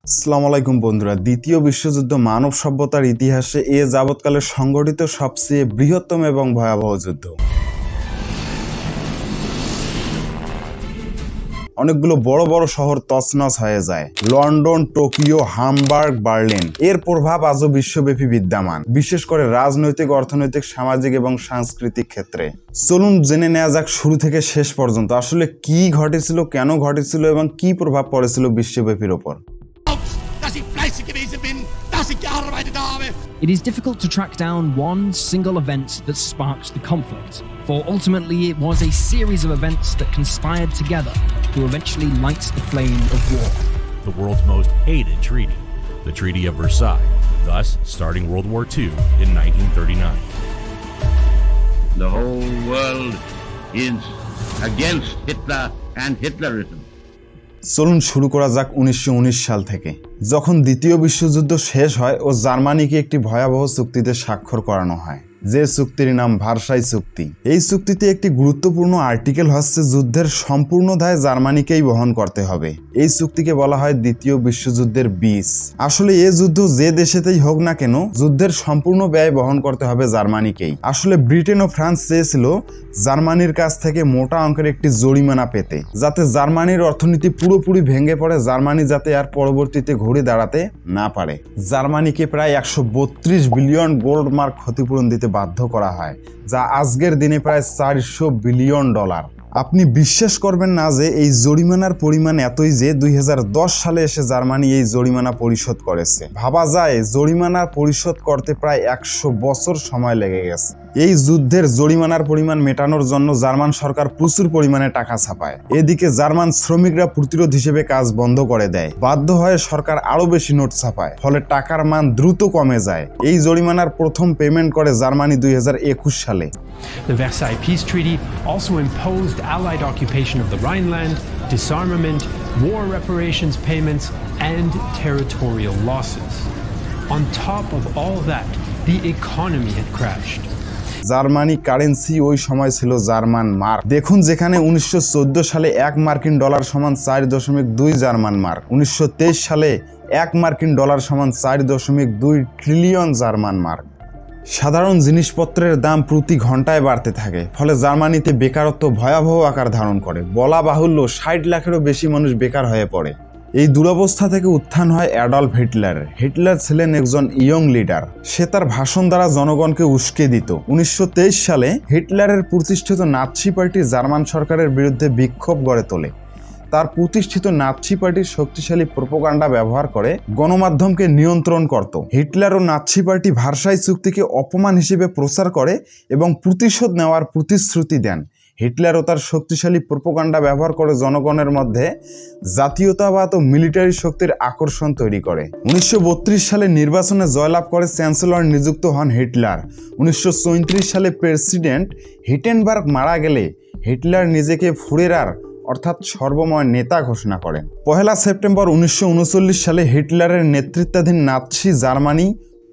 আসসালামু আলাইকুম বন্ধুরা, দ্বিতীয় বিশ্বযুদ্ধ মানব সভ্যতার ইতিহাসে এ যাবৎকালে সংঘটিত সবচেয়ে বৃহত্তম এবং ভয়াবহ যুদ্ধ। অনেকগুলো বড় বড় শহর তছনছ হয়ে যায়। London, Tokyo, Hamburg, Berlin. এর প্রভাব আজও বিশ্বব্যাপী বিদ্যমান, বিশেষ করে রাজনৈতিক, অর্থনৈতিক, সামাজিক এবং সাংস্কৃতিক ক্ষেত্রে। চলুন জেনে নেওয়া যাক শুরু থেকে শেষ পর্যন্ত আসলে কি ঘটেছিল, কেন ঘটেছিল এবং কি প্রভাব পড়েছিল বিশ্বব্যাপীর ওপর। It is difficult to track down one single event that sparked the conflict, for ultimately it was a series of events that conspired together to eventually light the flame of war. The world's most hated treaty, the Treaty of Versailles, thus starting World War II in 1939. The whole world is against Hitler and Hitlerism. চলুন শুরু করা যাক 1919 সাল থেকে, যখন দ্বিতীয় বিশ্বযুদ্ধ শেষ হয় ও জার্মানিকে একটি ভয়াবহ চুক্তিতে স্বাক্ষর করানো হয়, যে চুক্তির নাম ভার্সাই চুক্তি। এই চুক্তিতে একটি গুরুত্বপূর্ণ আর্টিকেল হচ্ছে যুদ্ধের সম্পূর্ণ দায় জার্মানিকেই বহন করতে হবে। এই চুক্তিকে বলা হয় দ্বিতীয় বিশ্বযুদ্ধের বীজ। আসলে এই যুদ্ধ যে দেশেতেই হোক না কেন, যুদ্ধের সম্পূর্ণ ব্যয় বহন করতে হবে জার্মানিকেই। আসলে ব্রিটেন ও ফ্রান্স চেয়েছিল জার্মানির কাছ থেকে মোটা অঙ্কের একটি জরিমানা পেতে, যাতে জার্মানির অর্থনীতি পুরোপুরি ভেঙে পড়ে, জার্মানি যাতে আর পরবর্তীতে ঘুরে দাঁড়াতে না পারে। জার্মানিকে প্রায় 132 বিলিয়ন গোল্ড মার্ক ক্ষতিপূরণ দিতে বাধ্য করা হয়, যা আজকের দিনে প্রায় $400 বিলিয়ন। আপনি বিশ্বাস করবেন না যে এই জরিমানার পরিমাণ এতই যে 2010 সালে এসে জার্মানি এই জরিমানা পরিশোধ করেছে। ভাবা যায় জরিমানা পরিশোধ করতে প্রায় 100 বছর সময় লেগে গেছে। এই যুদ্ধের জরিমানার পরিমাণ মেটানোর জন্য জার্মান সরকার প্রচুর পরিমাণে টাকা ছাপায়। এদিকে জার্মান শ্রমিকরা প্রতিরোধ হিসেবে কাজ বন্ধ করে দেয়। বাধ্য হয়ে সরকার আরো বেশি নোট ছাপায়, ফলে টাকার মান দ্রুত কমে যায়। এই জরিমানার প্রথম পেমেন্ট করে জার্মানি 2021 সালে। The Versailles Peace Treaty also imposed Allied occupation of the Rhineland, disarmament, war reparations payments, and territorial losses. On top of all that, the economy had crashed. Germany currency ওই সময় ছিল German mark. দেখুন, যেখানে 1914 সালে 1 মার্কিন dollar সমান 4.2 German mark, 1923 সালে 1 মার্কিন ডলার সমান 4.2 ট্রিলিয়ন জার্মান মার্ক। সাধারণ জিনিসপত্রের দাম প্রতি ঘন্টায় বাড়তে থাকে, ফলে জার্মানিতে বেকারত্ব ভয়াবহ আকার ধারণ করে। বলা বাহুল্য 60 লাখেরও বেশি মানুষ বেকার হয়ে পড়ে। এই দুরবস্থা থেকে উত্থান হয় অ্যাডলফ হিটলারের। হিটলার ছিলেন একজন ইয়ং লিডার। সে তার ভাষণ দ্বারা জনগণকে উস্কে দিত। 1923 সালে হিটলারের প্রতিষ্ঠিত নাৎসি পার্টি জার্মান সরকারের বিরুদ্ধে বিক্ষোভ গড়ে তোলে। তার প্রতিষ্ঠিত নাৎসি পার্টির শক্তিশালী প্রোপাগান্ডা ব্যবহার করে গণমাধ্যমকে নিয়ন্ত্রণ করত। হিটলার ও নাৎসি পার্টি ভার্সাই চুক্তিকে অপমান হিসেবে প্রচার করে এবং প্রতিশোধ নেওয়ার প্রতিশ্রুতি দেন। হিটলার ও তার শক্তিশালী প্রোপাগান্ডা ব্যবহার করে জনগণের মধ্যে জাতীয়তাবাদ ও মিলিটারি শক্তির আকর্ষণ তৈরি করে। 1932 সালে নির্বাচনে জয়লাভ করে চ্যান্সেলর নিযুক্ত হন হিটলার। 1934 সালে প্রেসিডেন্ট হিটেনবার্গ মারা গেলে হিটলার নিজেকে ফুরেরার অর্থাৎ সর্বময় নেতা ঘোষণা করেন। 1 সেপ্টেম্বর 1939 সালে হিটলারের নেতৃত্বাধীন নাৎসি জার্মানি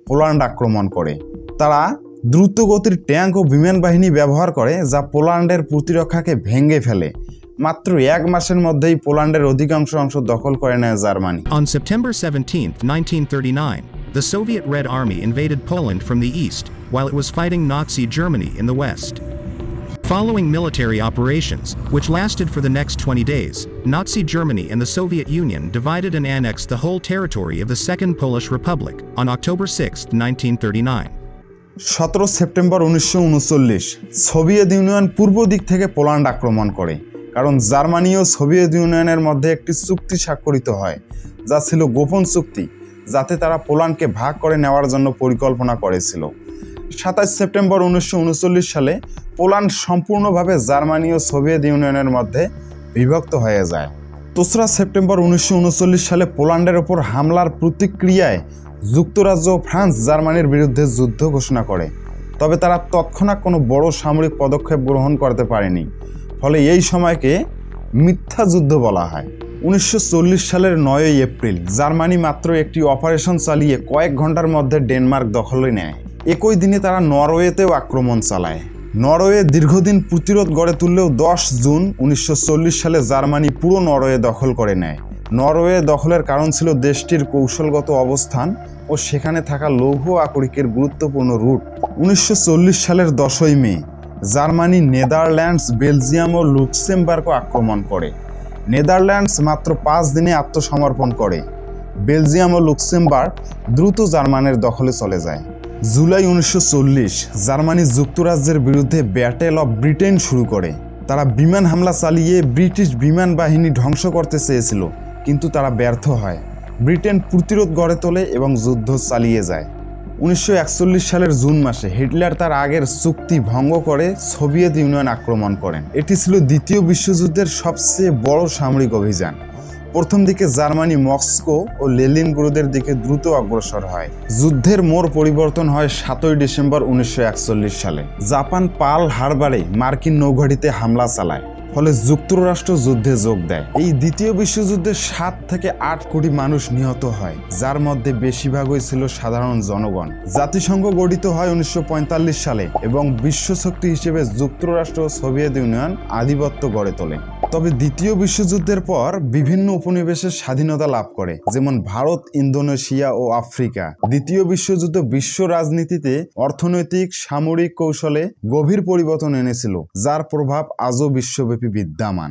পোল্যান্ড আক্রমণ করে। তারা দ্রুতগতির ট্যাঙ্ক ও বিমান বাহিনী ব্যবহার করে, যা পোল্যান্ডের প্রতিরক্ষাকে ভেঙে ফেলে। মাত্র 1 মাসের মধ্যেই পোল্যান্ডের অধিকাংশ অংশ দখল করে নেয় Germany. On September 17, 1939, the Soviet Red Army invaded Poland from the east, while it was fighting Nazi Germany in the west. Following military operations, which lasted for the next 20 days, Nazi Germany and the Soviet Union divided and annexed the whole territory of the Second Polish Republic on October 6, 1939. 17 September 1939 Soviet union পূর্ব দিক থেকে Poland আক্রমণ করে, কারণ Germany ও Soviet ইউনিয়নের মধ্যে একটি চুক্তি স্বাক্ষরিত হয়, যা ছিল গোপন চুক্তি, যাতে তারা পোল্যান্ডকে ভাগ করে নেওয়ার জন্য পরিকল্পনা করেছিল। 27 সেপ্টেম্বর 1939 সালে পোল্যান্ড সম্পূর্ণভাবে জার্মানি ও সোভিয়েত ইউনিয়নের মধ্যে বিভক্ত হয়ে যায়। 3 সেপ্টেম্বর 1939 সালে পোল্যান্ডের ওপর হামলার প্রতিক্রিয়ায় যুক্তরাজ্য ও ফ্রান্স জার্মানির বিরুদ্ধে যুদ্ধ ঘোষণা করে, তবে তারা তৎক্ষণাৎ কোনো বড় সামরিক পদক্ষেপ গ্রহণ করতে পারেনি, ফলে এই সময়কে মিথ্যা যুদ্ধ বলা হয়। 1940 সালের 9 এপ্রিল জার্মানি মাত্র একটি অপারেশন চালিয়ে কয়েক ঘন্টার মধ্যে ডেনমার্ক দখলে নেয়। একই দিনে তারা নরওয়েতেও আক্রমণ চালায়। নরওয়ে দীর্ঘদিন প্রতিরোধ গড়ে তুললেও 10 জুন 1940 সালে জার্মানি পুরো নরওয়ে দখল করে নেয়। নরওয়ে দখলের কারণ ছিল দেশটির কৌশলগত অবস্থান ও সেখানে থাকা লৌহ আকরিকের গুরুত্বপূর্ণ রুট। 1940 সালের 10ই মে জার্মানি নেদারল্যান্ডস, বেলজিয়াম ও লুক্সেমবার্গ আক্রমণ করে। নেদারল্যান্ডস মাত্র 5 দিনে আত্মসমর্পণ করে। বেলজিয়াম ও লুক্সেমবার্গ দ্রুত জার্মানির দখলে চলে যায়। জুলাই 1940 জার্মানি যুক্তরাজ্যের বিরুদ্ধে ব্যাটেল অফ ব্রিটেন শুরু করে। তারা বিমান হামলা চালিয়ে ব্রিটিশ বিমান বাহিনী ধ্বংস করতে চেয়েছিল, কিন্তু তারা ব্যর্থ হয়। ব্রিটেন প্রতিরোধ গড়ে তোলে এবং যুদ্ধ চালিয়ে যায়। 1941 সালের জুন মাসে হিটলার তার আগের চুক্তি ভঙ্গ করে সোভিয়েত ইউনিয়ন আক্রমণ করেন। এটি ছিল দ্বিতীয় বিশ্বযুদ্ধের সবচেয়ে বড় সামরিক অভিযান। প্রথম দিকে জার্মানি মস্কো ও লেনিনগ্রাদের দিকে দ্রুত অগ্রসর হয়। যুদ্ধের মোড় পরিবর্তন হয় 7ই ডিসেম্বর 1941 সালে। জাপান পার্ল হারবারে মার্কিন নৌঘাঁটিতে হামলা চালায়, ফলে যুক্তরাষ্ট্র যুদ্ধে যোগ দেয়। এই দ্বিতীয় বিশ্বযুদ্ধে 7 থেকে 8 কোটি মানুষ নিহত হয়, যার মধ্যে বেশিরভাগই ছিল সাধারণ জনগণ। জাতিসংঘ গঠিত হয় 1945 সালে এবং বিশ্বশক্তি হিসেবে যুক্তরাষ্ট্র ও সোভিয়েত ইউনিয়ন আধিপত্য গড়ে তোলে। তবে দ্বিতীয় বিশ্বযুদ্ধের পর বিভিন্ন উপনিবেশের স্বাধীনতা লাভ করে, যেমন ভারত, ইন্দোনেশিয়া ও আফ্রিকা। দ্বিতীয় বিশ্বযুদ্ধ বিশ্ব রাজনীতিতে অর্থনৈতিক, সামরিক কৌশলে গভীর পরিবর্তন এনেছিল, যার প্রভাব আজও বিশ্বব্যাপী বিদ্যমান।